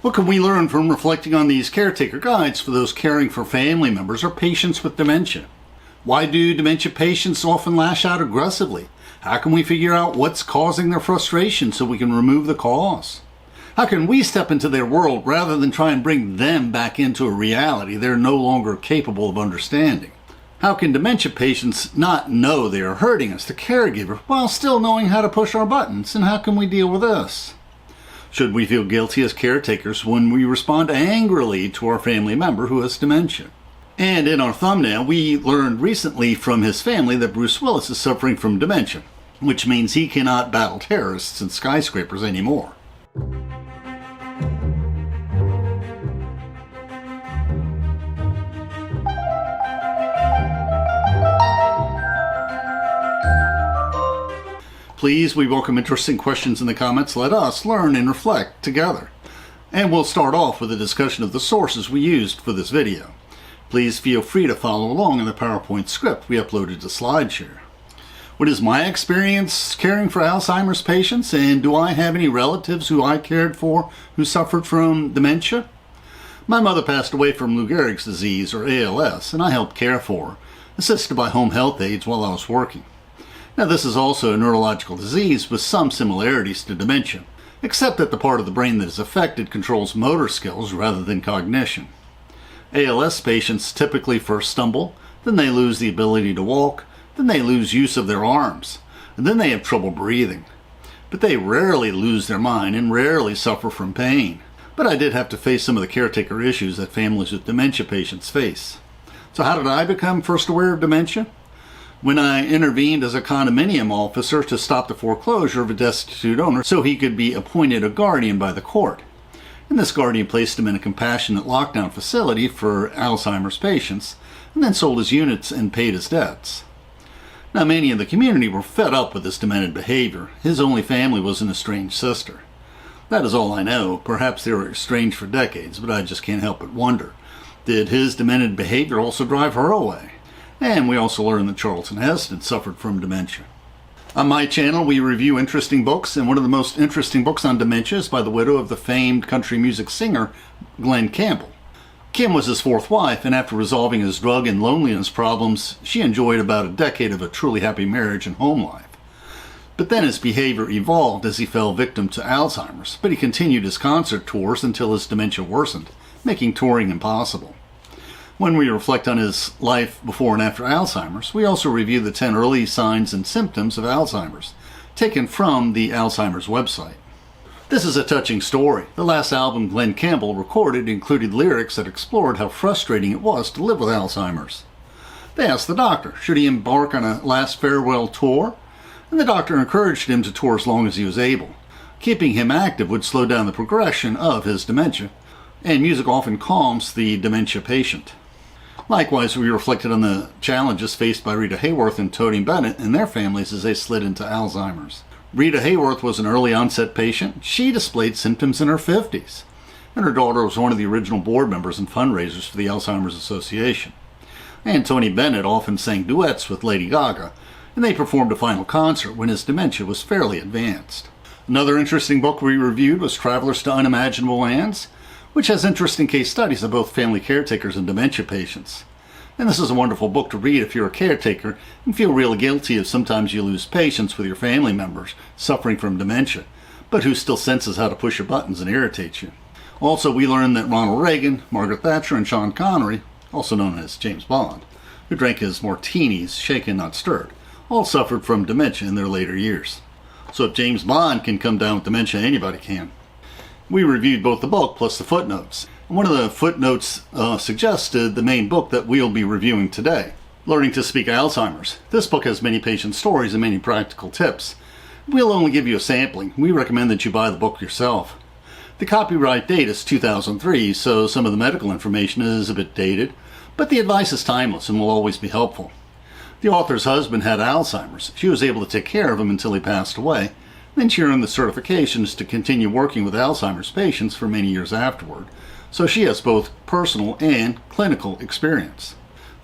What can we learn from reflecting on these caretaker guides for those caring for family members or patients with dementia? Why do dementia patients often lash out aggressively? How can we figure out what's causing their frustration so we can remove the cause? How can we step into their world rather than try and bring them back into a reality they're no longer capable of understanding? How can dementia patients not know they are hurting us, the caregiver, while still knowing how to push our buttons? And how can we deal with this? Should we feel guilty as caretakers when we respond angrily to our family member who has dementia? And in our thumbnail, we learned recently from his family that Bruce Willis is suffering from dementia, which means he cannot battle terrorists and skyscrapers anymore. Please, we welcome interesting questions in the comments. Let us learn and reflect together. And we'll start off with a discussion of the sources we used for this video. Please feel free to follow along in the PowerPoint script we uploaded to SlideShare. What is my experience caring for Alzheimer's patients, and do I have any relatives who I cared for who suffered from dementia? My mother passed away from Lou Gehrig's disease, or ALS, and I helped care for her, assisted by home health aides while I was working. Now, this is also a neurological disease with some similarities to dementia, except that the part of the brain that is affected controls motor skills rather than cognition. ALS patients typically first stumble, then they lose the ability to walk, then they lose use of their arms, and then they have trouble breathing. But they rarely lose their mind and rarely suffer from pain. But I did have to face some of the caretaker issues that families with dementia patients face. So how did I become first aware of dementia? When I intervened as a condominium officer to stop the foreclosure of a destitute owner so he could be appointed a guardian by the court. And this guardian placed him in a compassionate lockdown facility for Alzheimer's patients, and then sold his units and paid his debts. Now, many in the community were fed up with his demented behavior. His only family was an estranged sister. That is all I know. Perhaps they were estranged for decades, but I just can't help but wonder. Did his demented behavior also drive her away? And we also learned that Charlton Heston suffered from dementia. On my channel, we review interesting books, and one of the most interesting books on dementia is by the widow of the famed country music singer, Glen Campbell. Kim was his fourth wife, and after resolving his drug and loneliness problems, she enjoyed about a decade of a truly happy marriage and home life. But then his behavior evolved as he fell victim to Alzheimer's, but he continued his concert tours until his dementia worsened, making touring impossible. When we reflect on his life before and after Alzheimer's, we also review the 10 early signs and symptoms of Alzheimer's, taken from the Alzheimer's website. This is a touching story. The last album Glen Campbell recorded included lyrics that explored how frustrating it was to live with Alzheimer's. They asked the doctor, should he embark on a last farewell tour? And the doctor encouraged him to tour as long as he was able. Keeping him active would slow down the progression of his dementia, and music often calms the dementia patient. Likewise, we reflected on the challenges faced by Rita Hayworth and Tony Bennett and their families as they slid into Alzheimer's. Rita Hayworth was an early onset patient. She displayed symptoms in her 50s, and her daughter was one of the original board members and fundraisers for the Alzheimer's Association. And Tony Bennett often sang duets with Lady Gaga, and they performed a final concert when his dementia was fairly advanced. Another interesting book we reviewed was Travelers to Unimaginable Lands, which has interesting case studies of both family caretakers and dementia patients. And this is a wonderful book to read if you're a caretaker and feel real guilty if sometimes you lose patience with your family members suffering from dementia, but who still senses how to push your buttons and irritate you. Also, we learned that Ronald Reagan, Margaret Thatcher, and Sean Connery, also known as James Bond, who drank his martinis shaken not stirred, all suffered from dementia in their later years. So if James Bond can come down with dementia, anybody can. We reviewed both the book plus the footnotes. One of the footnotes suggested the main book that we'll be reviewing today, Learning to Speak Alzheimer's. This book has many patient stories and many practical tips. We'll only give you a sampling. We recommend that you buy the book yourself. The copyright date is 2003, so some of the medical information is a bit dated, but the advice is timeless and will always be helpful. The author's husband had Alzheimer's. She was able to take care of him until he passed away. Then she earned the certifications to continue working with Alzheimer's patients for many years afterward, so she has both personal and clinical experience.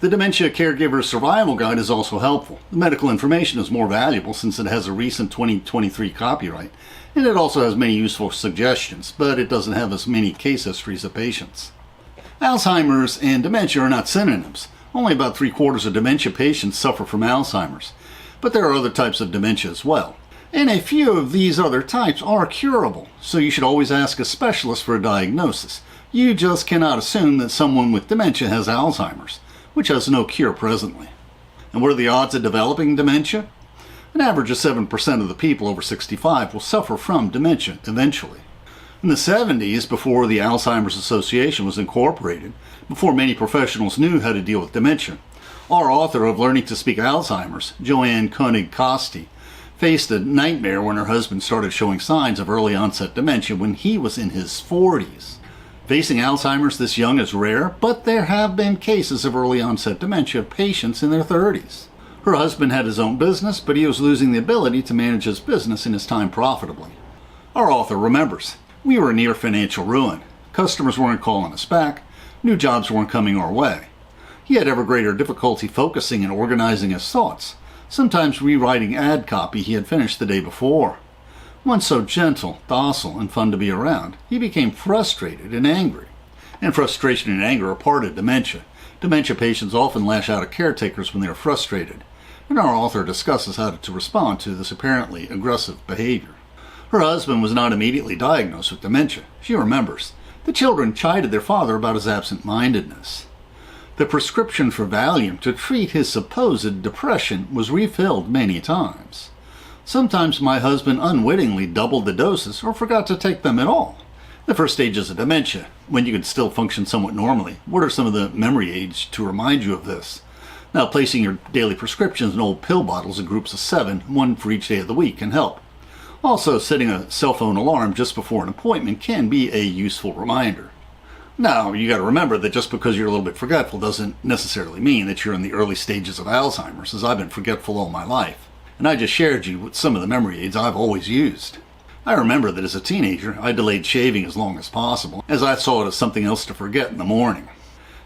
The Dementia Caregiver Survival Guide is also helpful. The medical information is more valuable since it has a recent 2023 copyright, and it also has many useful suggestions, but it doesn't have as many case histories of patients. Alzheimer's and dementia are not synonyms. Only about 3/4 of dementia patients suffer from Alzheimer's, but there are other types of dementia as well. And a few of these other types are curable, so you should always ask a specialist for a diagnosis. You just cannot assume that someone with dementia has Alzheimer's, which has no cure presently. And what are the odds of developing dementia? An average of 7% of the people over 65 will suffer from dementia eventually. In the 70s, before the Alzheimer's Association was incorporated, before many professionals knew how to deal with dementia, our author of Learning to Speak Alzheimer's, Joanne Koenig Coste, faced a nightmare when her husband started showing signs of early onset dementia when he was in his 40s. Facing Alzheimer's this young is rare, but there have been cases of early onset dementia of patients in their 30s. Her husband had his own business, but he was losing the ability to manage his business and his time profitably. Our author remembers, we were near financial ruin. Customers weren't calling us back. New jobs weren't coming our way. He had ever greater difficulty focusing and organizing his thoughts, sometimes rewriting ad copy he had finished the day before. Once so gentle, docile, and fun to be around, he became frustrated and angry. And frustration and anger are part of dementia. Dementia patients often lash out at caretakers when they are frustrated, and our author discusses how to respond to this apparently aggressive behavior. Her husband was not immediately diagnosed with dementia. She remembers. The children chided their father about his absent-mindedness. The prescription for Valium to treat his supposed depression was refilled many times. Sometimes my husband unwittingly doubled the doses or forgot to take them at all. The first stages of dementia, when you can still function somewhat normally. What are some of the memory aids to remind you of this? Now, placing your daily prescriptions in old pill bottles in groups of 7, one for each day of the week, can help. Also, setting a cell phone alarm just before an appointment can be a useful reminder. Now, you got to remember that just because you're a little bit forgetful doesn't necessarily mean that you're in the early stages of Alzheimer's, as I've been forgetful all my life. And I just shared you with some of the memory aids I've always used. I remember that as a teenager, I delayed shaving as long as possible, as I saw it as something else to forget in the morning.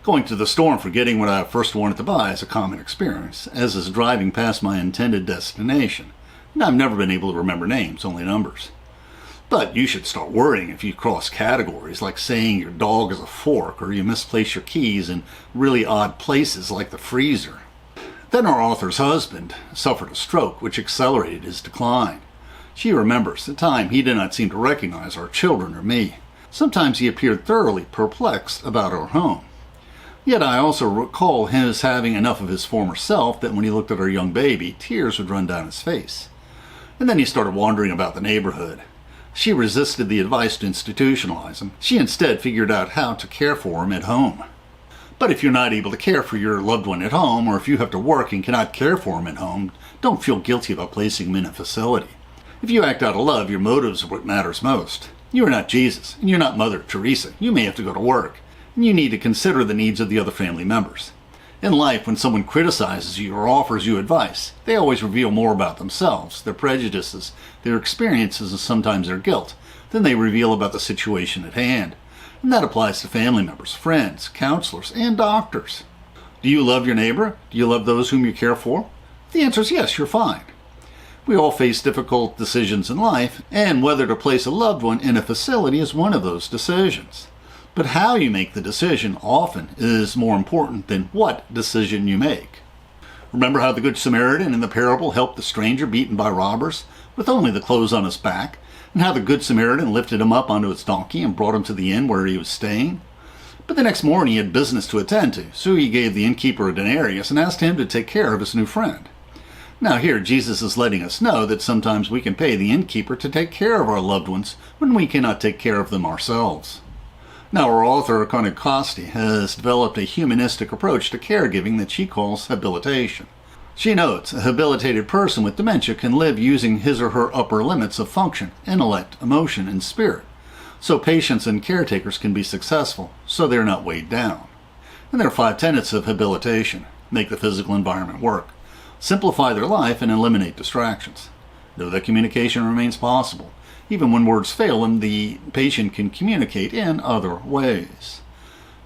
Going to the store and forgetting what I first wanted to buy is a common experience, as is driving past my intended destination. And I've never been able to remember names, only numbers. But you should start worrying if you cross categories, like saying your dog is a fork, or you misplace your keys in really odd places like the freezer. Then our author's husband suffered a stroke, which accelerated his decline. She remembers, at the time he did not seem to recognize our children or me. Sometimes he appeared thoroughly perplexed about our home. Yet I also recall him as having enough of his former self that when he looked at our young baby, tears would run down his face. And then he started wandering about the neighborhood. She resisted the advice to institutionalize him. She instead figured out how to care for him at home. But if you're not able to care for your loved one at home, or if you have to work and cannot care for him at home, don't feel guilty about placing him in a facility. If you act out of love, your motives are what matters most. You are not Jesus, and you're not Mother Teresa. You may have to go to work, and you need to consider the needs of the other family members. In life, when someone criticizes you or offers you advice, they always reveal more about themselves, their prejudices, their experiences, and sometimes their guilt, than they reveal about the situation at hand. And that applies to family members, friends, counselors, and doctors. Do you love your neighbor? Do you love those whom you care for? If the answer is yes, you're fine. We all face difficult decisions in life, and whether to place a loved one in a facility is one of those decisions. But how you make the decision often is more important than what decision you make. Remember how the Good Samaritan in the parable helped the stranger beaten by robbers with only the clothes on his back, and how the Good Samaritan lifted him up onto his donkey and brought him to the inn where he was staying? But the next morning he had business to attend to, so he gave the innkeeper a denarius and asked him to take care of his new friend. Now here Jesus is letting us know that sometimes we can pay the innkeeper to take care of our loved ones when we cannot take care of them ourselves. Now our author, Koenig Coste, has developed a humanistic approach to caregiving that she calls habilitation. She notes a habilitated person with dementia can live using his or her upper limits of function, intellect, emotion, and spirit, so patients and caretakers can be successful, so they're not weighed down. And there are 5 tenets of habilitation. Make the physical environment work. Simplify their life and eliminate distractions. Know that communication remains possible. Even when words fail them, the patient can communicate in other ways.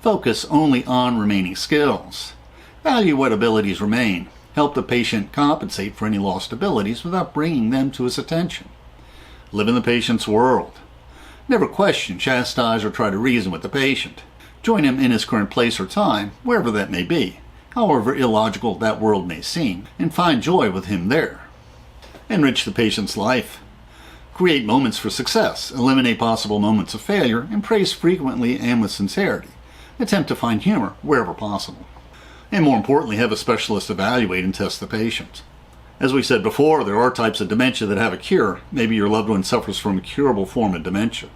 Focus only on remaining skills. Value what abilities remain. Help the patient compensate for any lost abilities without bringing them to his attention. Live in the patient's world. Never question, chastise, or try to reason with the patient. Join him in his current place or time, wherever that may be, however illogical that world may seem, and find joy with him there. Enrich the patient's life. Create moments for success, eliminate possible moments of failure, and praise frequently and with sincerity. Attempt to find humor wherever possible. And more importantly, have a specialist evaluate and test the patient. As we said before, there are types of dementia that have a cure. Maybe your loved one suffers from a curable form of dementia.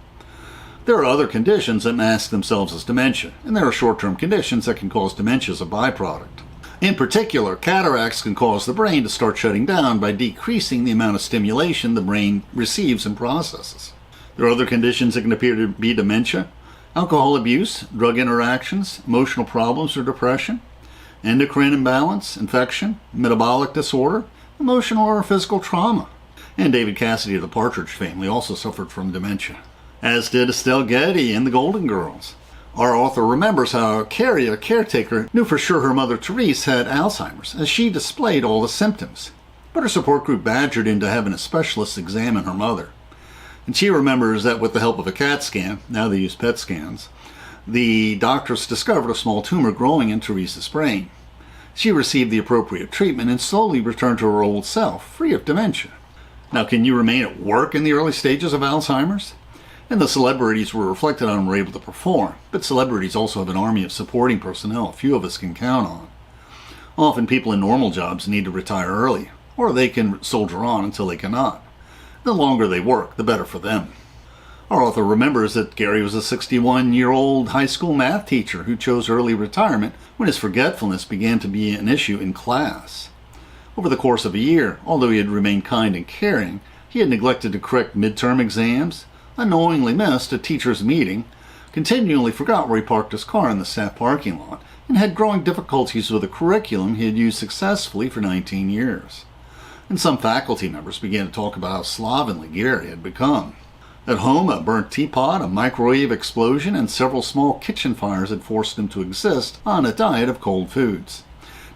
There are other conditions that mask themselves as dementia, and there are short-term conditions that can cause dementia as a byproduct. In particular, cataracts can cause the brain to start shutting down by decreasing the amount of stimulation the brain receives and processes. There are other conditions that can appear to be dementia: alcohol abuse, drug interactions, emotional problems or depression, endocrine imbalance, infection, metabolic disorder, emotional or physical trauma. And David Cassidy of the Partridge Family also suffered from dementia, as did Estelle Getty and the Golden Girls. Our author remembers how Carrie, a caretaker, knew for sure her mother Therese had Alzheimer's, as she displayed all the symptoms. But her support group badgered into having a specialist examine her mother. And she remembers that with the help of a CAT scan, now they use PET scans, the doctors discovered a small tumor growing in Therese's brain. She received the appropriate treatment and slowly returned to her old self, free of dementia. Now, can you remain at work in the early stages of Alzheimer's? And the celebrities were reflected on and were able to perform, but celebrities also have an army of supporting personnel few of us can count on. Often people in normal jobs need to retire early, or they can soldier on until they cannot. The longer they work, the better for them. Our author remembers that Gary was a 61-year-old high school math teacher who chose early retirement when his forgetfulness began to be an issue in class. Over the course of a year, although he had remained kind and caring, he had neglected to correct midterm exams, unknowingly missed a teacher's meeting, continually forgot where he parked his car in the staff parking lot, and had growing difficulties with a curriculum he had used successfully for 19 years. And some faculty members began to talk about how slovenly Gary had become. At home, a burnt teapot, a microwave explosion, and several small kitchen fires had forced him to exist on a diet of cold foods.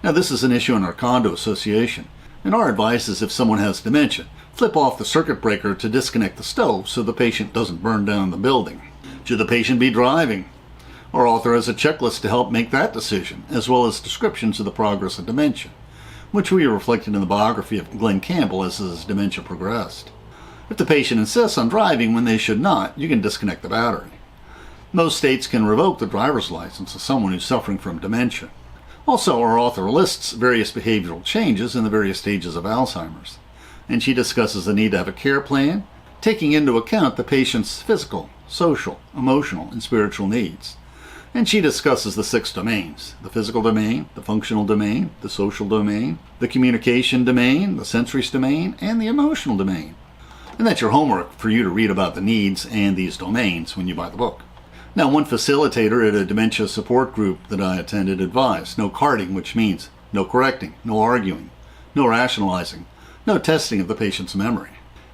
Now, this is an issue in our condo association, and our advice is if someone has dementia, flip off the circuit breaker to disconnect the stove so the patient doesn't burn down the building. Should the patient be driving? Our author has a checklist to help make that decision, as well as descriptions of the progress of dementia, which we reflected in the biography of Glenn Campbell as his dementia progressed. If the patient insists on driving when they should not, you can disconnect the battery. Most states can revoke the driver's license of someone who's suffering from dementia. Also, our author lists various behavioral changes in the various stages of Alzheimer's, and she discusses the need to have a care plan, taking into account the patient's physical, social, emotional, and spiritual needs. And she discusses the 6 domains: the physical domain, the functional domain, the social domain, the communication domain, the sensory domain, and the emotional domain. And that's your homework for you to read about the needs and these domains when you buy the book. Now, one facilitator at a dementia support group that I attended advised no carding, which means no correcting, no arguing, no rationalizing, no testing of the patient's memory.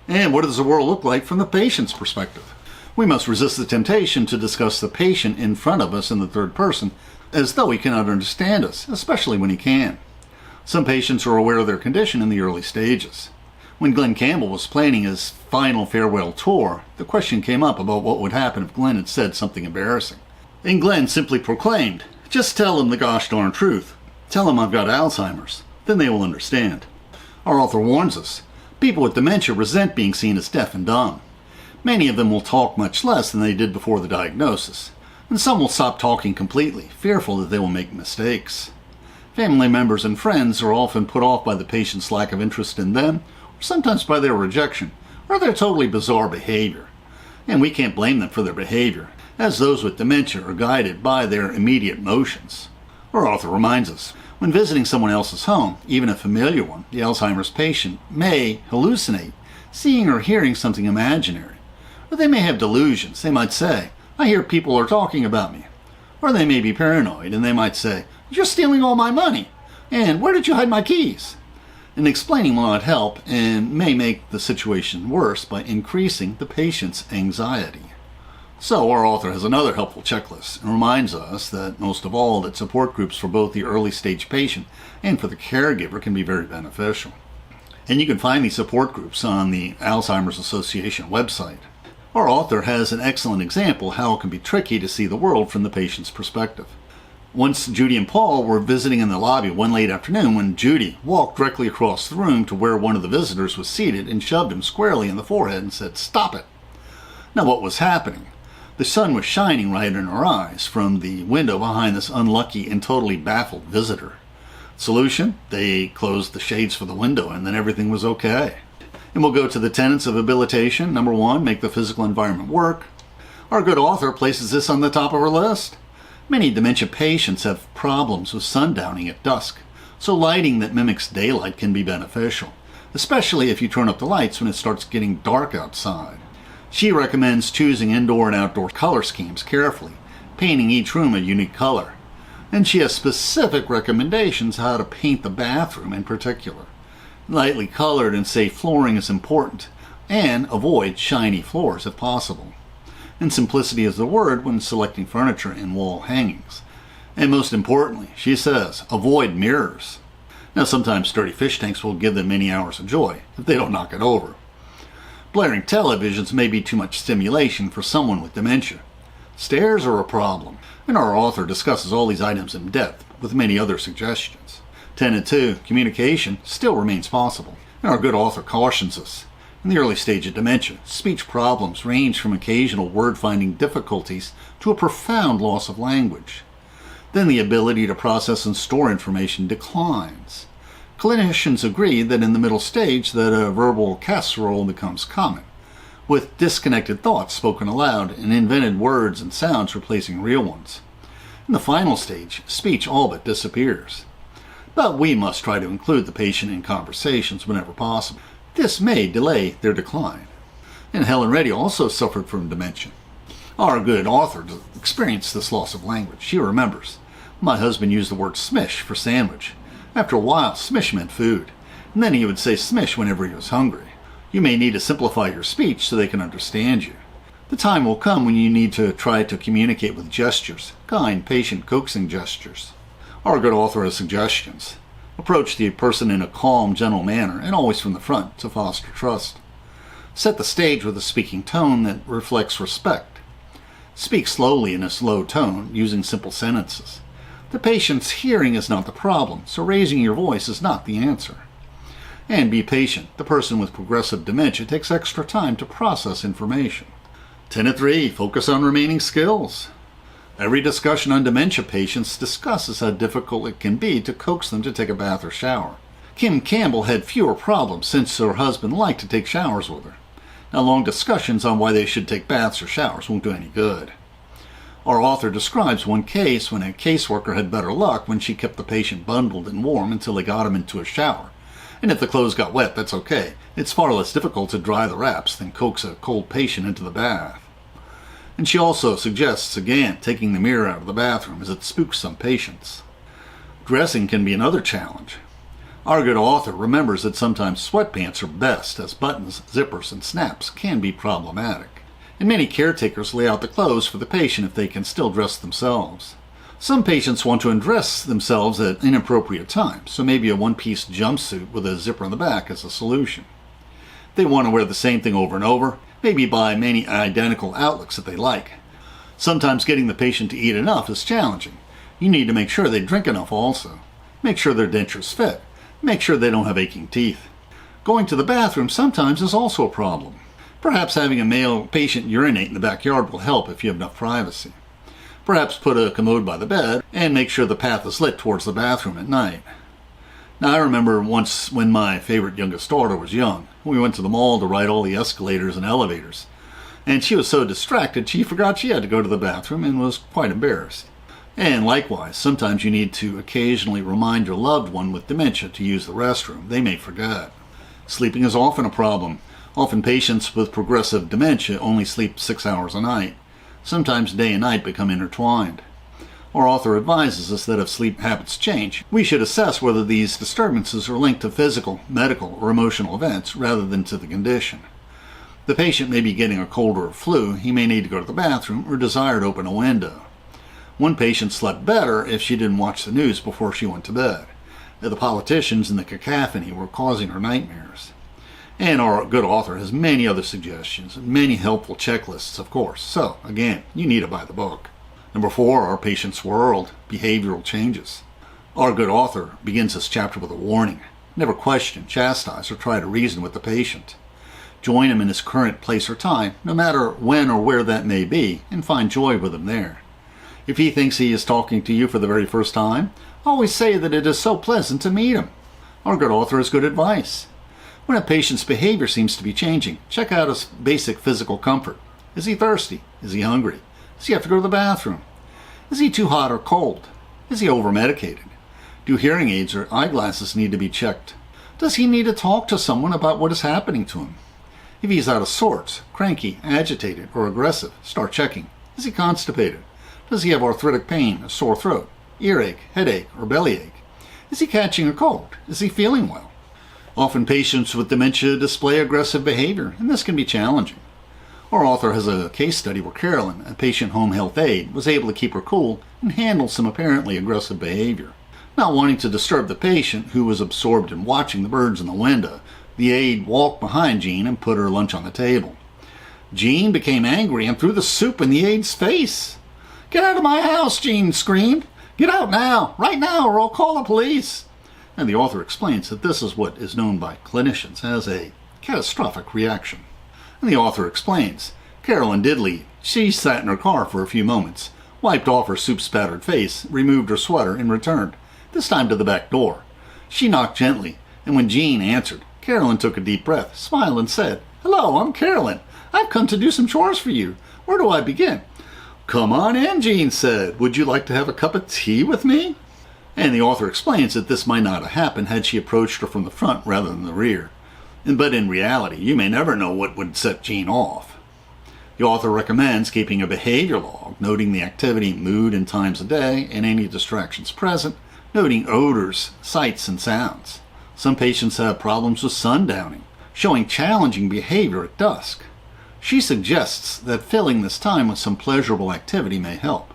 And what does the world look like from the patient's perspective? We must resist the temptation to discuss the patient in front of us in the third person as though he cannot understand us, especially when he can. Some patients are aware of their condition in the early stages. When Glenn Campbell was planning his final farewell tour, the question came up about what would happen if Glenn had said something embarrassing. And Glenn simply proclaimed, "Just tell him the gosh darn truth. Tell him I've got Alzheimer's. Then they will understand." Our author warns us, people with dementia resent being seen as deaf and dumb. Many of them will talk much less than they did before the diagnosis, and some will stop talking completely, fearful that they will make mistakes. Family members and friends are often put off by the patient's lack of interest in them, or sometimes by their rejection, or their totally bizarre behavior. And we can't blame them for their behavior, as those with dementia are guided by their immediate emotions. Our author reminds us, when visiting someone else's home, even a familiar one, the Alzheimer's patient may hallucinate, seeing or hearing something imaginary. Or they may have delusions. They might say, "I hear people are talking about me." Or they may be paranoid, and they might say, "You're stealing all my money. And where did you hide my keys?" And explaining will not help and may make the situation worse by increasing the patient's anxiety. So our author has another helpful checklist and reminds us that most of all that support groups for both the early stage patient and for the caregiver can be very beneficial. And you can find these support groups on the Alzheimer's Association website. Our author has an excellent example how it can be tricky to see the world from the patient's perspective. Once Judy and Paul were visiting in the lobby one late afternoon when Judy walked directly across the room to where one of the visitors was seated and shoved him squarely in the forehead and said, "Stop it." Now what was happening? The sun was shining right in her eyes from the window behind this unlucky and totally baffled visitor. Solution? They closed the shades for the window and then everything was okay. And we'll go to the tenets of habilitation. Number 1, make the physical environment work. Our good author places this on the top of her list. Many dementia patients have problems with sundowning at dusk, so lighting that mimics daylight can be beneficial, especially if you turn up the lights when it starts getting dark outside. She recommends choosing indoor and outdoor color schemes carefully, painting each room a unique color. And she has specific recommendations how to paint the bathroom in particular. Lightly colored and safe flooring is important, and avoid shiny floors if possible. And simplicity is the word when selecting furniture and wall hangings. And most importantly, she says, avoid mirrors. Now sometimes sturdy fish tanks will give them many hours of joy if they don't knock it over. Blaring televisions may be too much stimulation for someone with dementia. Stairs are a problem, and our author discusses all these items in depth with many other suggestions. Tenet 2, communication still remains possible, and our good author cautions us. In the early stage of dementia, speech problems range from occasional word-finding difficulties to a profound loss of language. Then the ability to process and store information declines. Clinicians agree that in the middle stage that a verbal casserole becomes common, with disconnected thoughts spoken aloud and invented words and sounds replacing real ones. In the final stage, speech all but disappears. But we must try to include the patient in conversations whenever possible. This may delay their decline. And Helen Reddy also suffered from dementia. Our good author experienced this loss of language. She remembers, "My husband used the word smish for sandwich. After a while, smish meant food, and then he would say smish whenever he was hungry. You may need to simplify your speech so they can understand you. The time will come when you need to try to communicate with gestures, kind, patient, coaxing gestures." Our good author has suggestions. Approach the person in a calm, gentle manner, and always from the front to foster trust. Set the stage with a speaking tone that reflects respect. Speak slowly in a slow tone, using simple sentences. The patient's hearing is not the problem, so raising your voice is not the answer. And be patient. The person with progressive dementia takes extra time to process information. Tenet 3, focus on remaining skills. Every discussion on dementia patients discusses how difficult it can be to coax them to take a bath or shower. Kim Campbell had fewer problems since her husband liked to take showers with her. Now, long discussions on why they should take baths or showers won't do any good. Our author describes one case when a caseworker had better luck when she kept the patient bundled and warm until they got him into a shower. And if the clothes got wet, that's okay. It's far less difficult to dry the wraps than coax a cold patient into the bath. And she also suggests, again, taking the mirror out of the bathroom as it spooks some patients. Dressing can be another challenge. Our good author remembers that sometimes sweatpants are best, as buttons, zippers, and snaps can be problematic. And many caretakers lay out the clothes for the patient if they can still dress themselves. Some patients want to undress themselves at inappropriate times, so maybe a one-piece jumpsuit with a zipper in the back is a solution. They want to wear the same thing over and over, maybe buy many identical outlooks that they like. Sometimes getting the patient to eat enough is challenging. You need to make sure they drink enough also. Make sure their dentures fit. Make sure they don't have aching teeth. Going to the bathroom sometimes is also a problem. Perhaps having a male patient urinate in the backyard will help if you have enough privacy. Perhaps put a commode by the bed and make sure the path is lit towards the bathroom at night. Now, I remember once when my favorite youngest daughter was young. We went to the mall to ride all the escalators and elevators. And she was so distracted she forgot she had to go to the bathroom and was quite embarrassed. And likewise, sometimes you need to occasionally remind your loved one with dementia to use the restroom. They may forget. Sleeping is often a problem. Often patients with progressive dementia only sleep 6 hours a night. Sometimes day and night become intertwined. Our author advises us that if sleep habits change, we should assess whether these disturbances are linked to physical, medical, or emotional events rather than to the condition. The patient may be getting a cold or a flu, he may need to go to the bathroom, or desire to open a window. One patient slept better if she didn't watch the news before she went to bed. The politicians and the cacophony were causing her nightmares. And our good author has many other suggestions, many helpful checklists, of course. So, again, you need to buy the book. Number 4, Our Patient's World, Behavioral Changes. Our good author begins this chapter with a warning. Never question, chastise, or try to reason with the patient. Join him in his current place or time, no matter when or where that may be, and find joy with him there. If he thinks he is talking to you for the very first time, always say that it is so pleasant to meet him. Our good author has good advice. When a patient's behavior seems to be changing, check out his basic physical comfort. Is he thirsty? Is he hungry? Does he have to go to the bathroom? Is he too hot or cold? Is he over-medicated? Do hearing aids or eyeglasses need to be checked? Does he need to talk to someone about what is happening to him? If he is out of sorts, cranky, agitated, or aggressive, start checking. Is he constipated? Does he have arthritic pain, a sore throat, earache, headache, or bellyache? Is he catching a cold? Is he feeling well? Often patients with dementia display aggressive behavior, and this can be challenging. Our author has a case study where Carolyn, a patient home health aide, was able to keep her cool and handle some apparently aggressive behavior. Not wanting to disturb the patient, who was absorbed in watching the birds in the window, the aide walked behind Jean and put her lunch on the table. Jean became angry and threw the soup in the aide's face. "Get out of my house," Jean screamed. "Get out now, right now, or I'll call the police." And the author explains that this is what is known by clinicians as a catastrophic reaction. And the author explains, Carolyn did leave. She sat in her car for a few moments, wiped off her soup-spattered face, removed her sweater, and returned, this time to the back door. She knocked gently, and when Jean answered, Carolyn took a deep breath, smiled, and said, "Hello, I'm Carolyn. I've come to do some chores for you. Where do I begin?" "Come on in," Jean said. "Would you like to have a cup of tea with me?" And the author explains that this might not have happened had she approached her from the front rather than the rear. But in reality, you may never know what would set Jean off. The author recommends keeping a behavior log, noting the activity, mood, and times of day, and any distractions present, noting odors, sights, and sounds. Some patients have problems with sundowning, showing challenging behavior at dusk. She suggests that filling this time with some pleasurable activity may help.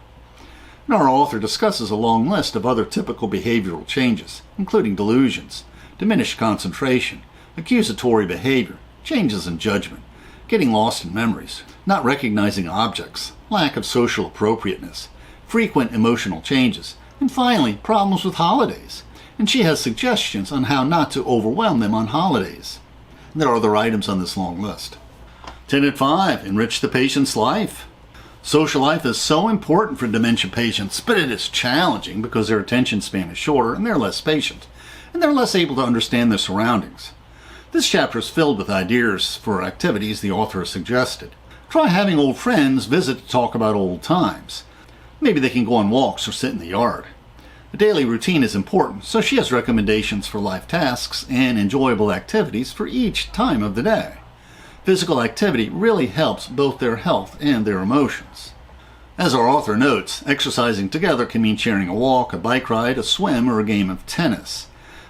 And our author discusses a long list of other typical behavioral changes, including delusions, diminished concentration, accusatory behavior, changes in judgment, getting lost in memories, not recognizing objects, lack of social appropriateness, frequent emotional changes, and finally, problems with holidays. And she has suggestions on how not to overwhelm them on holidays. There are other items on this long list. Tenet 5, enrich the patient's life. Social life is so important for dementia patients, but it is challenging because their attention span is shorter and they're less patient, and they're less able to understand their surroundings. This chapter is filled with ideas for activities the author has suggested. Try having old friends visit to talk about old times. Maybe they can go on walks or sit in the yard. The daily routine is important, so she has recommendations for life tasks and enjoyable activities for each time of the day. Physical activity really helps both their health and their emotions. As our author notes, exercising together can mean sharing a walk, a bike ride, a swim, or a game of tennis.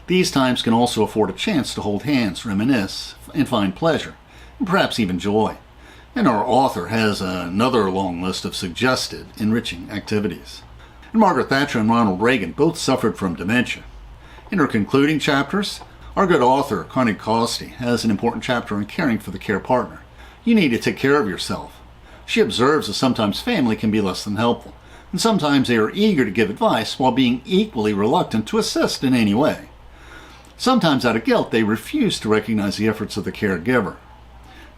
These times can also afford a chance to hold hands, reminisce, and find pleasure, and perhaps even joy. And our author has another long list of suggested enriching activities. And Margaret Thatcher and Ronald Reagan both suffered from dementia. In her concluding chapters, our good author, Koenig Coste, has an important chapter on caring for the care partner. You need to take care of yourself. She observes that sometimes family can be less than helpful, and sometimes they are eager to give advice while being equally reluctant to assist in any way. Sometimes out of guilt, they refuse to recognize the efforts of the caregiver.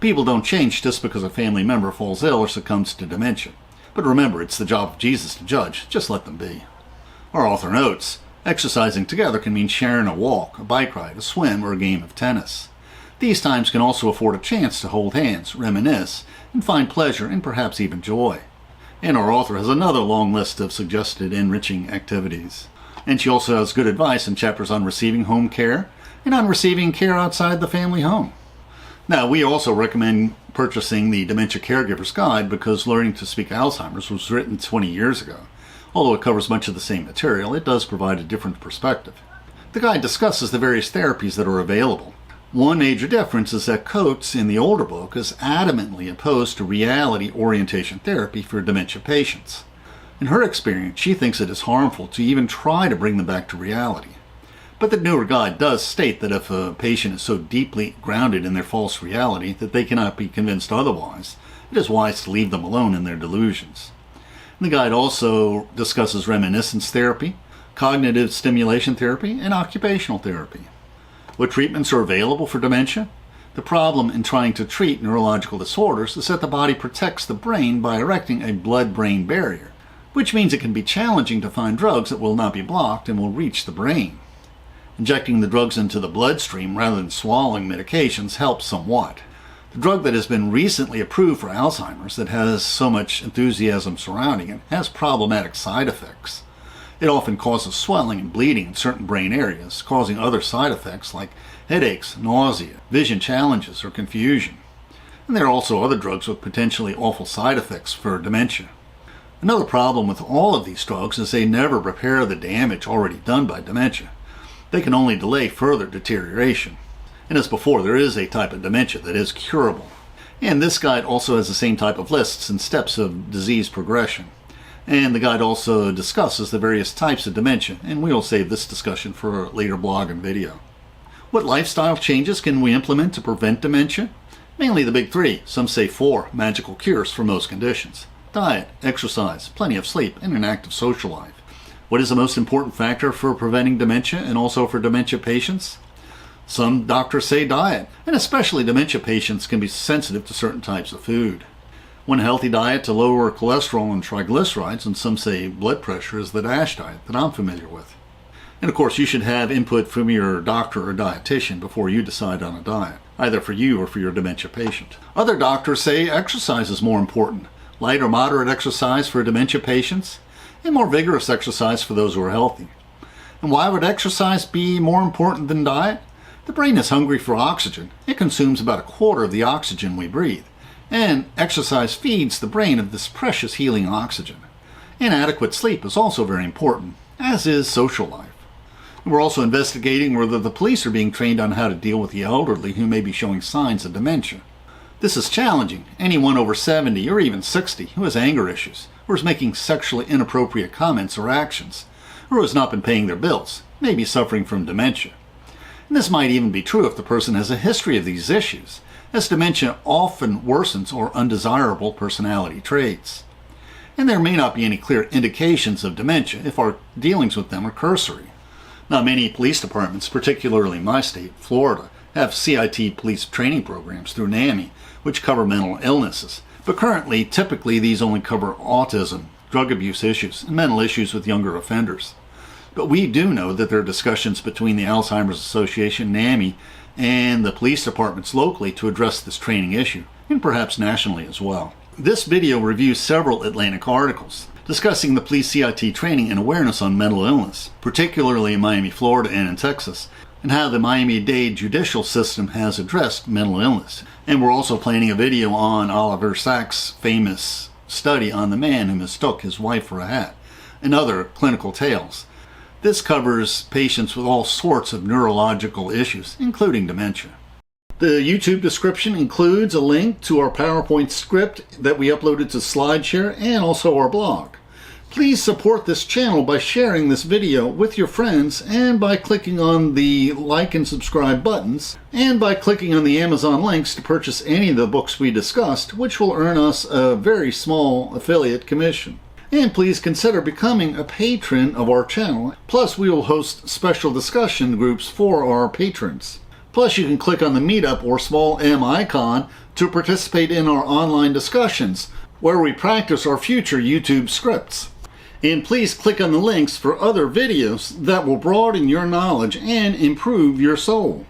People don't change just because a family member falls ill or succumbs to dementia. But remember, it's the job of Jesus to judge. Just let them be. Our author notes, exercising together can mean sharing a walk, a bike ride, a swim, or a game of tennis. These times can also afford a chance to hold hands, reminisce, and find pleasure and perhaps even joy. And our author has another long list of suggested enriching activities. And she also has good advice in chapters on receiving home care and on receiving care outside the family home. Now, we also recommend purchasing the Dementia Caregiver's Guide because Learning to Speak Alzheimer's was written 20 years ago. Although it covers much of the same material, it does provide a different perspective. The guide discusses the various therapies that are available. One major difference is that Coates, in the older book, is adamantly opposed to reality orientation therapy for dementia patients. In her experience, she thinks it is harmful to even try to bring them back to reality. But the newer guide does state that if a patient is so deeply grounded in their false reality that they cannot be convinced otherwise, it is wise to leave them alone in their delusions. And the guide also discusses reminiscence therapy, cognitive stimulation therapy, and occupational therapy. What treatments are available for dementia? The problem in trying to treat neurological disorders is that the body protects the brain by erecting a blood-brain barrier, which means it can be challenging to find drugs that will not be blocked and will reach the brain. Injecting the drugs into the bloodstream rather than swallowing medications helps somewhat. The drug that has been recently approved for Alzheimer's that has so much enthusiasm surrounding it has problematic side effects. It often causes swelling and bleeding in certain brain areas, causing other side effects like headaches, nausea, vision challenges, or confusion. And there are also other drugs with potentially awful side effects for dementia. Another problem with all of these drugs is they never repair the damage already done by dementia. They can only delay further deterioration. And as before, there is a type of dementia that is curable. And this guide also has the same type of lists and steps of disease progression. And the guide also discusses the various types of dementia, and we will save this discussion for a later blog and video. What lifestyle changes can we implement to prevent dementia? Mainly the big three, some say 4 magical cures for most conditions: diet, exercise, plenty of sleep, and an active social life. What is the most important factor for preventing dementia and also for dementia patients? Some doctors say diet, and especially dementia patients can be sensitive to certain types of food. One healthy diet to lower cholesterol and triglycerides, and some say blood pressure, is the DASH diet that I'm familiar with. And of course, you should have input from your doctor or dietitian before you decide on a diet, either for you or for your dementia patient. Other doctors say exercise is more important: light or moderate exercise for dementia patients, and more vigorous exercise for those who are healthy. And why would exercise be more important than diet? The brain is hungry for oxygen. It consumes about a quarter of the oxygen we breathe. And exercise feeds the brain of this precious healing oxygen. And adequate sleep is also very important, as is social life. We're also investigating whether the police are being trained on how to deal with the elderly who may be showing signs of dementia. This is challenging. Anyone over 70 or even 60 who has anger issues, or is making sexually inappropriate comments or actions, or has not been paying their bills, may be suffering from dementia. And this might even be true if the person has a history of these issues, as dementia often worsens or undesirable personality traits. And there may not be any clear indications of dementia if our dealings with them are cursory. Now, many police departments, particularly in my state, Florida, have CIT police training programs through NAMI, which cover mental illnesses. But currently, typically these only cover autism, drug abuse issues, and mental issues with younger offenders. But we do know that there are discussions between the Alzheimer's Association, NAMI, and the police departments locally to address this training issue, and perhaps nationally as well. This video reviews several Atlantic articles discussing the police CIT training and awareness on mental illness, particularly in Miami, Florida, and in Texas, and how the Miami-Dade judicial system has addressed mental illness. And we're also planning a video on Oliver Sacks' famous study on the man who mistook his wife for a hat, and other clinical tales. This covers patients with all sorts of neurological issues, including dementia. The YouTube description includes a link to our PowerPoint script that we uploaded to SlideShare and also our blog. Please support this channel by sharing this video with your friends and by clicking on the like and subscribe buttons and by clicking on the Amazon links to purchase any of the books we discussed, which will earn us a very small affiliate commission. And please consider becoming a patron of our channel. Plus, we will host special discussion groups for our patrons. Plus, you can click on the Meetup or small M icon to participate in our online discussions, where we practice our future YouTube scripts. And please click on the links for other videos that will broaden your knowledge and improve your soul.